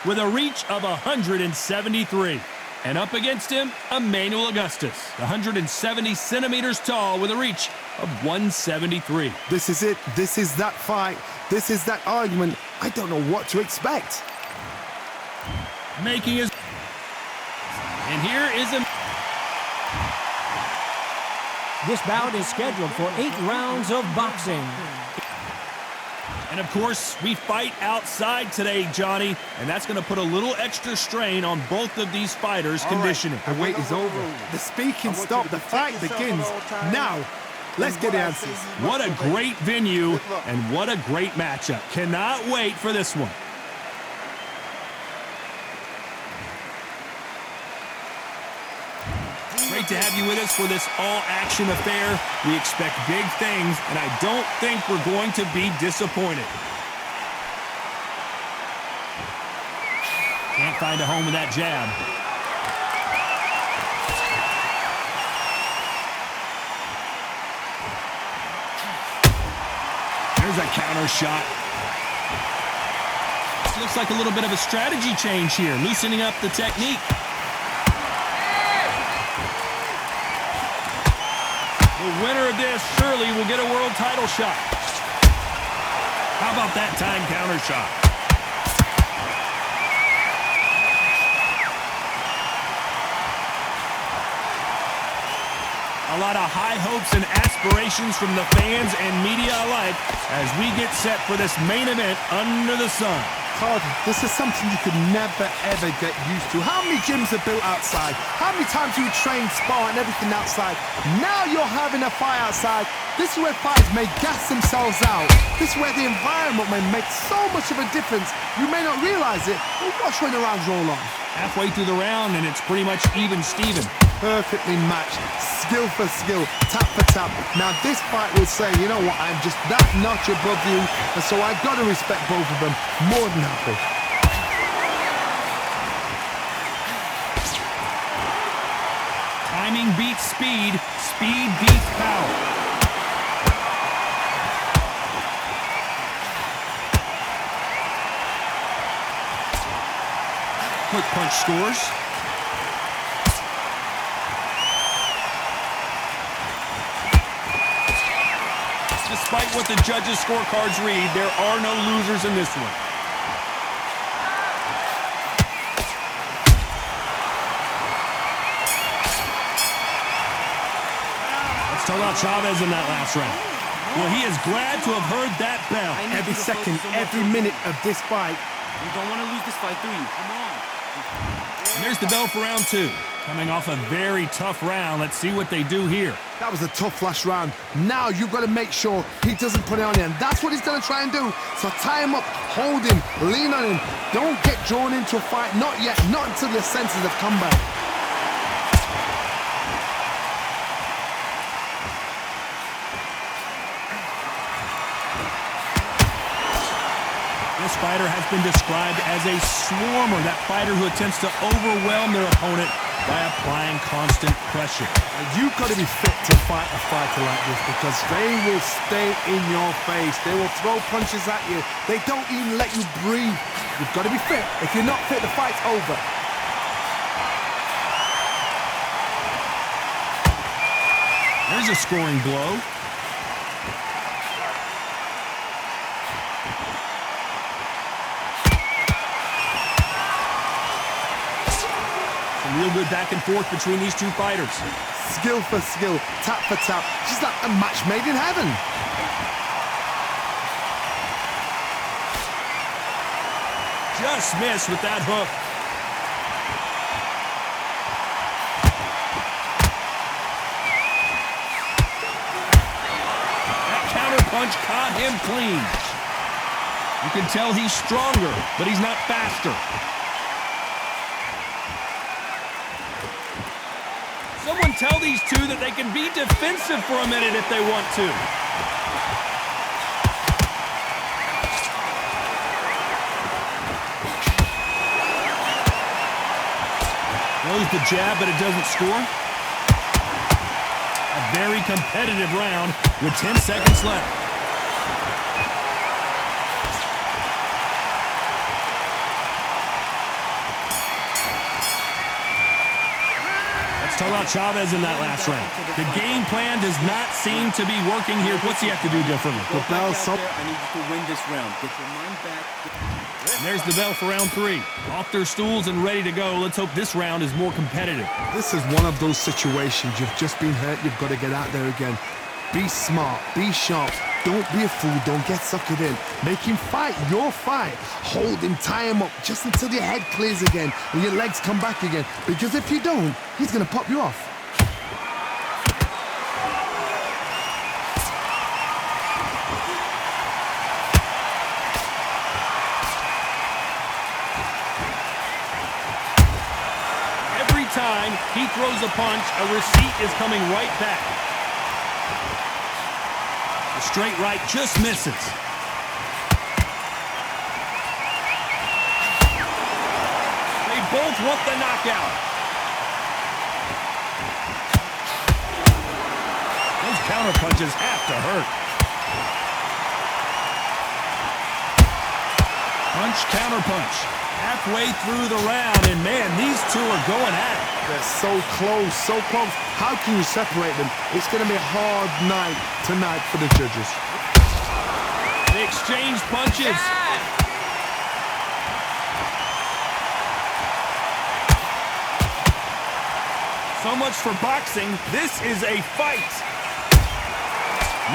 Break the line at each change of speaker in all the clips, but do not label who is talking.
with a reach of 173. And up against him, Emmanuel Augustus, 170 centimeters tall with a reach of 173.
This is it. This is that fight. This is that argument. I don't know what to expect.
Making his... And here is a...
This bout is scheduled for 8 rounds of boxing.
And, of course, we fight outside today, Johnny, and that's going to put a little extra strain on both of these fighters' conditioning.
The wait is over. The speaking stopped. The fight begins. Now, let's get the answers.
What a great venue, and what a great matchup. Cannot wait for this one. Great to have you with us for this all-action affair. We expect big things, and I don't think we're going to be disappointed. Can't find a home with that jab. There's a counter shot. This looks like a little bit of a strategy change here, loosening up the technique. The winner of this surely will get a world title shot. How about that time counter shot? A lot of high hopes and aspirations from the fans and media alike as we get set for this main event under the sun.
Todd, this is something you could never, ever get used to. How many gyms are built outside? How many times do you train, spar, and everything outside? Now you're having a fight outside. This is where fighters may gas themselves out. This is where the environment may make so much of a difference. You may not realize it, but watch when the rounds roll on.
Halfway through the round, and it's pretty much even Steven.
Perfectly matched, skill for skill, tap for tap. Now this fight will say, you know what, I'm just that notch above you, and so I've got to respect both of them. More than happy.
Timing beats speed, speed beats power. Quick punch scores. Despite what the judges' scorecards read, there are no losers in this one. Let's talk about Chavez in that last round. Well, he is glad to have heard that bell.
Every second, every minute of this fight.
You don't want to lose this fight, do you? Come on.
And there's the bell for round 2. Coming off a very tough round. Let's see what they do here.
That was a tough last round. Now you've got to make sure he doesn't put it on you, and that's what he's going to try and do. So tie him up, hold him, lean on him. Don't get drawn into a fight. Not yet. Not until your senses have come back.
This fighter has been described as a swarmer, that fighter who attempts to overwhelm their opponent by applying constant pressure.
You've got to be fit to fight a fighter like this because they will stay in your face. They will throw punches at you. They don't even let you breathe. You've got to be fit. If you're not fit, the fight's over.
There's a scoring blow. Real good back and forth between these two fighters.
Skill for skill, tap for tap. She's like a match made in heaven.
Just missed with that hook. That counter punch caught him clean. You can tell he's stronger, but he's not faster. Someone tell these two that they can be defensive for a minute if they want to. Throws the jab, but it doesn't score. A very competitive round with 10 seconds left. Talk about Chavez in that last round. The game plan does not seem to be working here. What's he have to do differently?
Go back out there. I need you to win this round. Get your mind back.
And there's the bell for round 3. Off their stools and ready to go. Let's hope this round is more competitive.
This is one of those situations. You've just been hurt. You've got to get out there again. Be smart. Be sharp. Don't be a fool. Don't get suckered in. Make him fight your fight. Hold him, tie him up just until your head clears again and your legs come back again. Because if you don't, he's going to pop you off.
Every time he throws a punch, a receipt is coming right back. The straight right just misses. They both want the knockout. Those counter punches have to hurt. Punch, counter punch. Halfway through the round, and man, these two are going at it.
They're so close, so close. How can you separate them? It's going to be a hard night tonight for the judges.
They exchange punches. So much for boxing. This is a fight.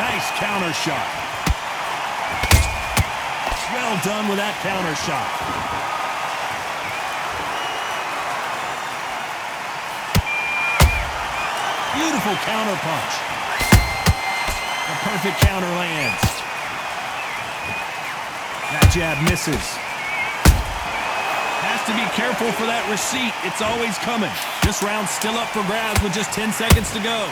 Nice counter shot. Well done with that counter shot. Beautiful counter punch. The perfect counter lands. That jab misses. Has to be careful for that receipt. It's always coming. This round's still up for grabs with just 10 seconds to go.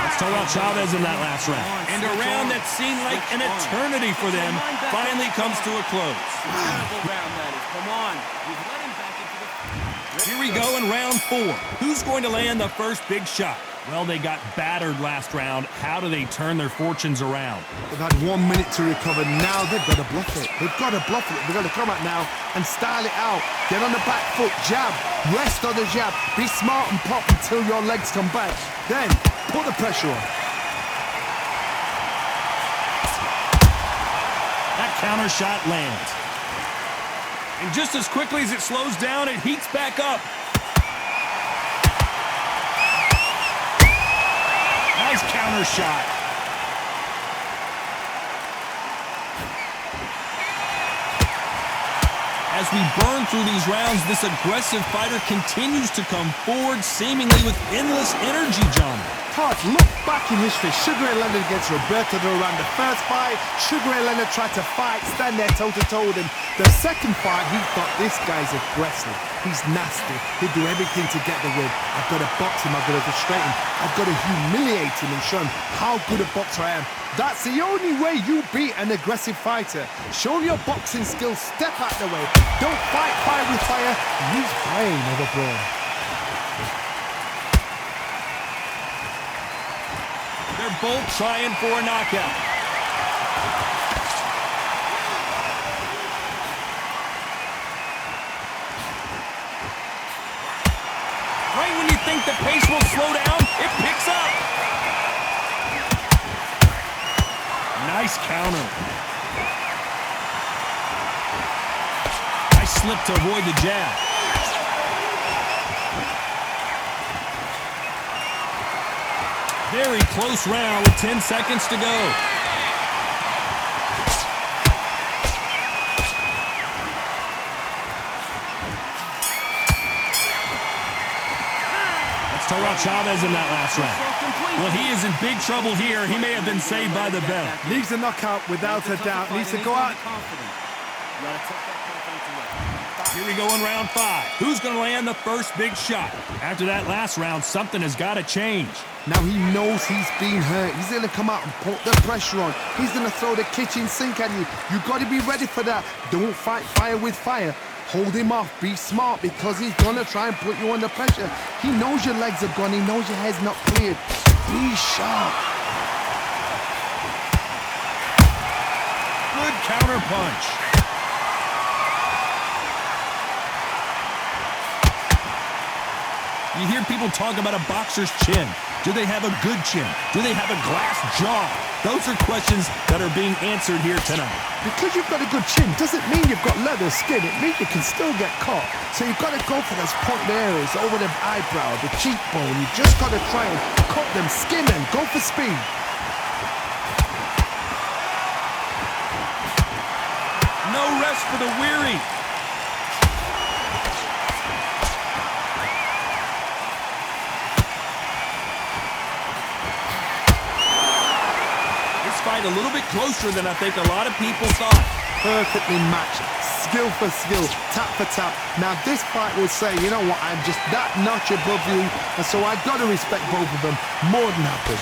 Let's talk about Chavez in that last round. And a round that seemed like an eternity for them finally comes to a close.
Come on. We've let him back into the...
Here we go in round 4. Who's going to land the first big shot? Well, they got battered last round. How do they turn their fortunes around?
They've had 1 minute to recover. Now they've got to bluff it. They've got to bluff it. They've got to come out now and style it out. Get on the back foot, jab, rest on the jab. Be smart and pop until your legs come back. Then put the pressure on.
That counter shot lands. And just as quickly as it slows down, it heats back up. Nice counter shot. As we burn through these rounds, this aggressive fighter continues to come forward, seemingly with endless energy, John.
Todd, look back in history. Sugar Ray Leonard against Roberto Duran. The first fight, Sugar Ray Leonard tried to fight, stand there toe-to-toe with him. The second fight, he thought, this guy's aggressive. He's nasty. He'd do everything to get the win. I've got to box him. I've got to frustrate him. I've got to humiliate him and show him how good a boxer I am. That's the only way you beat an aggressive fighter. Show your boxing skills. Step out the way. Don't fight fire with fire. Use brain over brawn.
They're both trying for a knockout. Right when you think the pace will slow down, it picks up. Nice counter. Nice slip to avoid the jab. Very close round with 10 seconds to go. Let's talk about Chavez in that last round. Well, he is in big trouble here. He may have been saved by the bell.
Needs a knockout without a doubt. Needs to go out.
Here we go in round 5. Who's going to land the first big shot? After that last round, something has got to change.
Now he knows he's been hurt. He's going to come out and put the pressure on. He's going to throw the kitchen sink at you. You've got to be ready for that. Don't fight fire with fire. Hold him off. Be smart because he's going to try and put you under pressure. He knows your legs are gone. He knows your head's not cleared. Be sharp.
Good counter punch. You hear people talk about a boxer's chin. Do they have a good chin? Do they have a glass jaw? Those are questions that are being answered here tonight.
Because you've got a good chin doesn't mean you've got leather skin. It means you can still get caught. So you've got to go for those pointed areas over the eyebrow, the cheekbone. You just got to try and cut them, skin them, go for speed.
No rest for the weary. Fight a little bit closer than I think a lot of people thought.
Perfectly matched, skill for skill, tap for tap. Now this fight will say, you know what, I'm just that notch above you, and so I've got to respect both of them more than happy.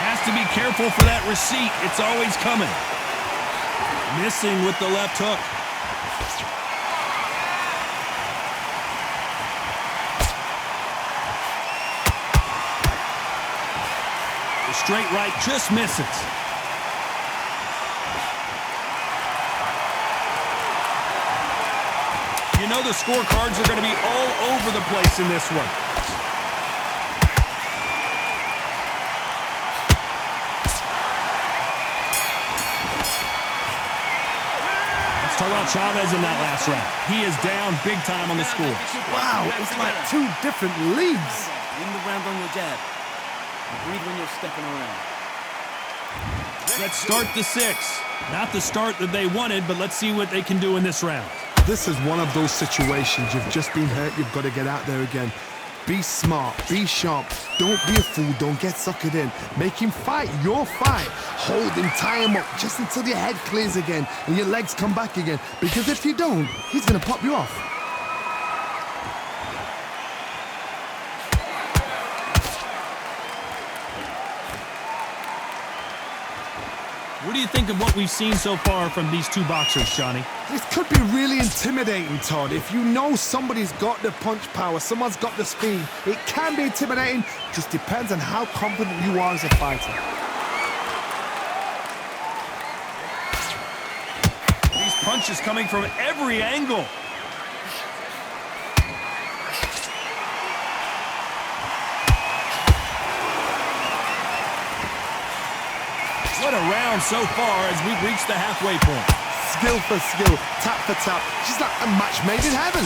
Has to be careful for that receipt. It's always coming. Missing with the left hook. Straight right just misses. You know the scorecards are going to be all over the place in this one. Let's talk about Chavez in that last round. He is down big time on the score.
Wow, it's like two different leagues.
Win the round on your jab. Breathe when you're stepping around.
Let's start the 6. Not the start that they wanted, but let's see what they can do in this round.
This is one of those situations. You've just been hurt. You've got to get out there again. Be smart. Be sharp. Don't be a fool. Don't get suckered in. Make him fight your fight. Hold him, tie him up just until your head clears again and your legs come back again. Because if you don't, he's going to pop you off.
What do you think of what we've seen so far from these two boxers, Johnny?
This could be really intimidating, Todd. If you know somebody's got the punch power, someone's got the speed, it can be intimidating. Just depends on how confident you are as a fighter.
These punches coming from every angle. What a round so far as we've reached the halfway point.
Skill for skill, tap for tap. She's like a match made in heaven.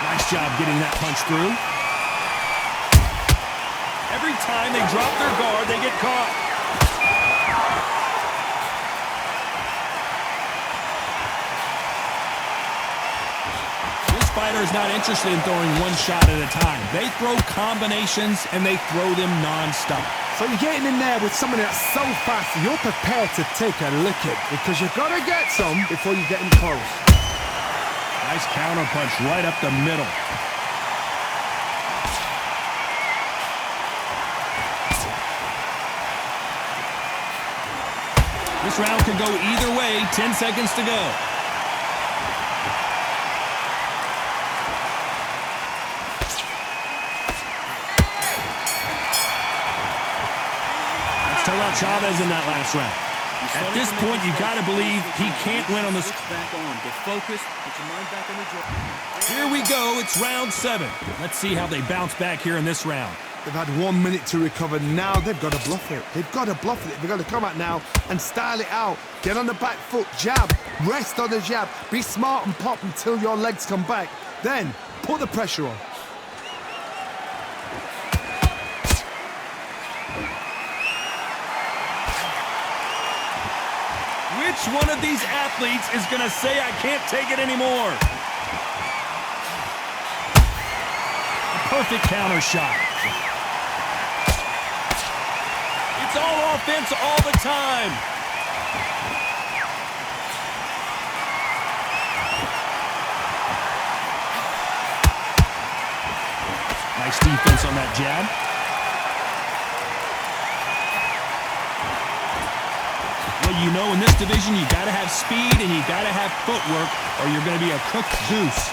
Nice job getting that punch through. Every time they drop their guard, they get caught. This fighter is not interested in throwing one shot at a time. They throw combinations and they throw them non-stop.
So you're getting in there with somebody that's so fast, you're prepared to take a licking because you've got to get some before you get in close.
Nice counter punch right up the middle. This round could go either way. 10 seconds to go. Let's talk about Chavez in that last round. At this point, you got to believe he can't win on this.
Back on. Get focused. Put your mind back on the job.
Here we go. It's round 7. Let's see how they bounce back here in this round.
They've had 1 minute to recover. Now they've got to bluff it. They've got to bluff it. They've got to come out now and style it out. Get on the back foot, jab, rest on the jab. Be smart and pop until your legs come back. Then put the pressure on.
Which one of these athletes is going to say, I can't take it anymore? A perfect counter shot. It's all offense all the time. Nice defense on that jab. Well, you know, in this division, you got to have speed and you got to have footwork or you're going to be a cooked goose.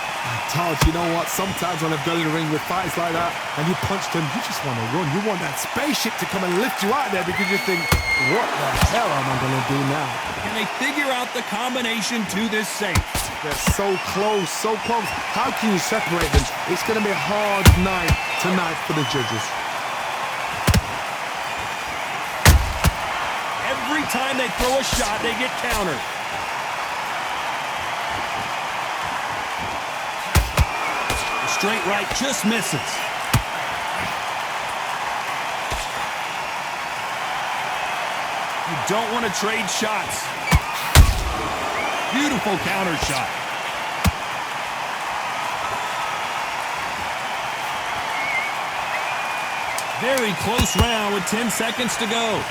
Todd, you know what? Sometimes when I've got in the ring with fights like that and you punch them, you just want to run. You want that spaceship to come and lift you out there because you think, what the hell am I going to do now?
Can they figure out the combination to this safe?
They're so close, so close. How can you separate them? It's going to be a hard night tonight for the judges.
Every time they throw a shot, they get countered. The straight right just misses. You don't want to trade shots. Beautiful counter shot. Very close round with 10 seconds to go.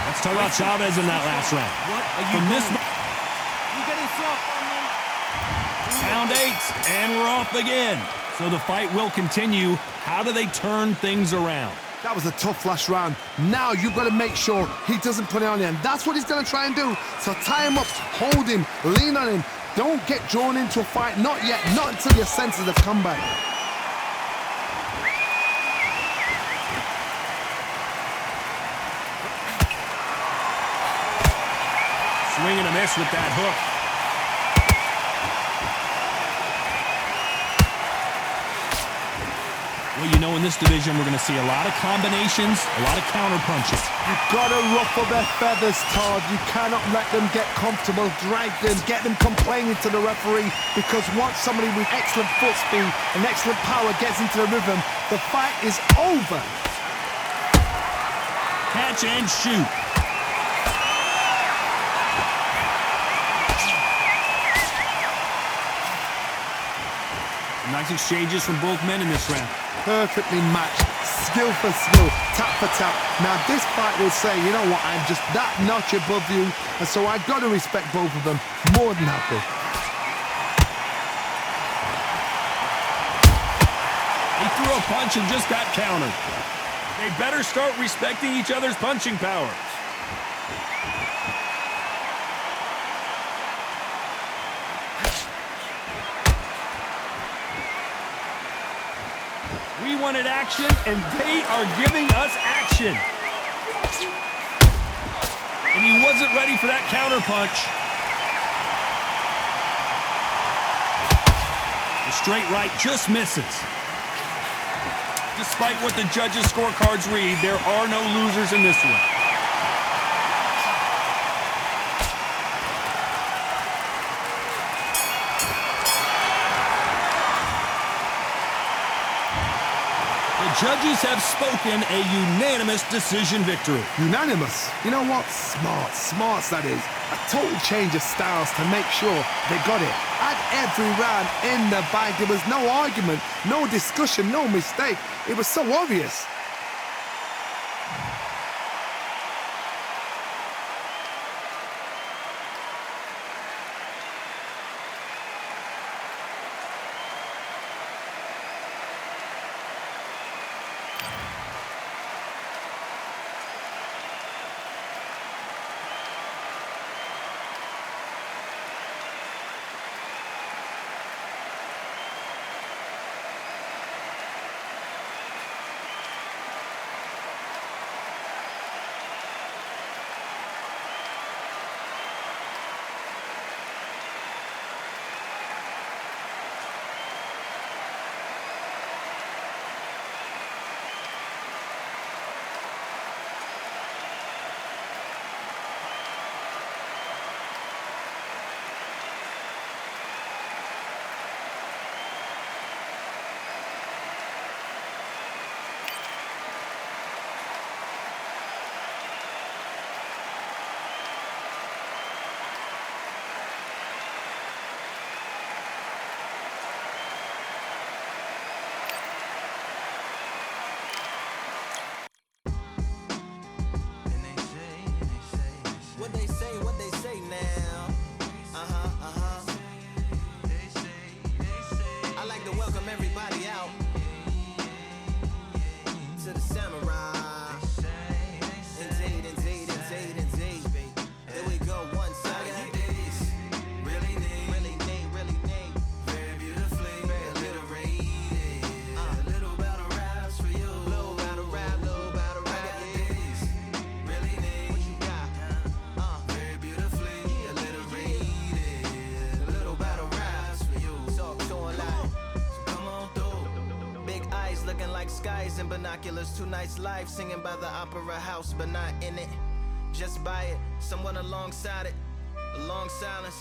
Let's talk about Chavez in that last round.
What are you
From this
doing? You getting soft on me?
round 8, and we're off again. So the fight will continue. How do they turn things around?
That was a tough last round. Now you've got to make sure he doesn't put it on you, and that's what he's going to try and do. So tie him up, hold him, lean on him. Don't get drawn into a fight. Not yet. Not until your senses have come back.
Swing and a miss with that hook. Well, you know, in this division, we're going to see a lot of combinations, a lot of counter punches.
You've got to ruffle their feathers, Todd. You cannot let them get comfortable, drag them, get them complaining to the referee, because once somebody with excellent foot speed and excellent power gets into the rhythm, the fight is over.
Catch and shoot. Nice exchanges from both men in this round.
Perfectly matched, skill for skill, tap for tap. Now this fight will say, you know what, I'm just that notch above you, and so I've got to respect both of them. More than happy.
He threw a punch and just got countered. They better start respecting each other's punching power. We wanted action, and they are giving us action. And he wasn't ready for that counter punch. The straight right just misses. Despite what the judges' scorecards read, there are no losers in this one. The judges have spoken a unanimous decision victory.
Unanimous. You know what? Smart. Smarts, that is. A total change of styles to make sure they got it. At every round in the bag, there was no argument, no discussion, no mistake. It was so obvious.
skies and binoculars, 2 nights live, singing by the opera house, but not in it. Just by it, someone alongside it, a long silence.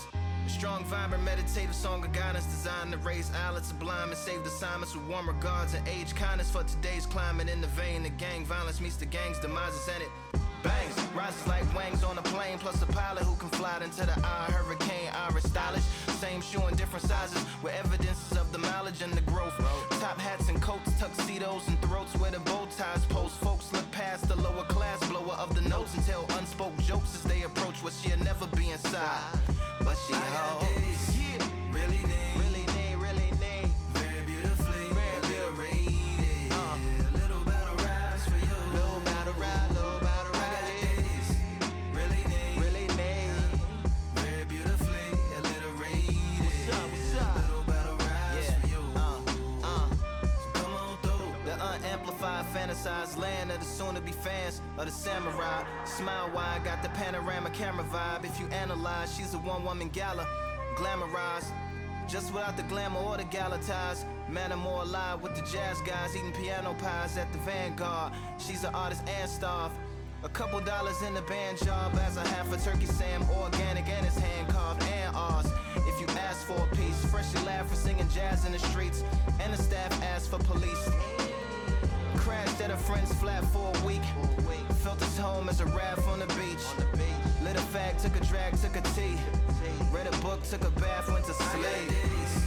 A strong, vibrant, meditative song of guidance designed to raise eyelids sublime and save the assignments with warm regards and age kindness for today's climate. In the vein, the gang violence meets the gang's demises, and it bangs, rises like wings on a plane, plus a pilot who can fly into the eye. Hurricane, Irish stylish, same shoe in different sizes, with evidences of the mileage and the growth. Top hats and coats, tuxedos and throats where the bow ties post. Folks look past the lower class blower of the notes and tell unspoke jokes as they approach what she'll never be inside. But she holds, really need, very beautifully, very rated. A little battle rise for you, little battle ride, little battle ride. I got days, really need, very beautifully, a little rated. What's up? Little battle rise for you. So come on through. The unamplified, fantasized land of the soon-to-be fans of the samurai. Smile wide, got the panorama camera vibe. If you analyze, she's a one-woman gala, glamorized, just without the glamour or the gala ties. Man, I'm more alive with the jazz guys, eating piano pies at the Vanguard. She's an artist and staff. A couple dollars in the band job as a half a turkey Sam, organic and it's hand carved and ours. If you ask for a piece, freshly laughed for singing jazz in the streets, and the staff asked for police. Crashed at a friend's flat for a week. Felt his home as a raft on the beach. Lit a fag, took a drag, took a tea. Read a book, took a bath, went to sleep.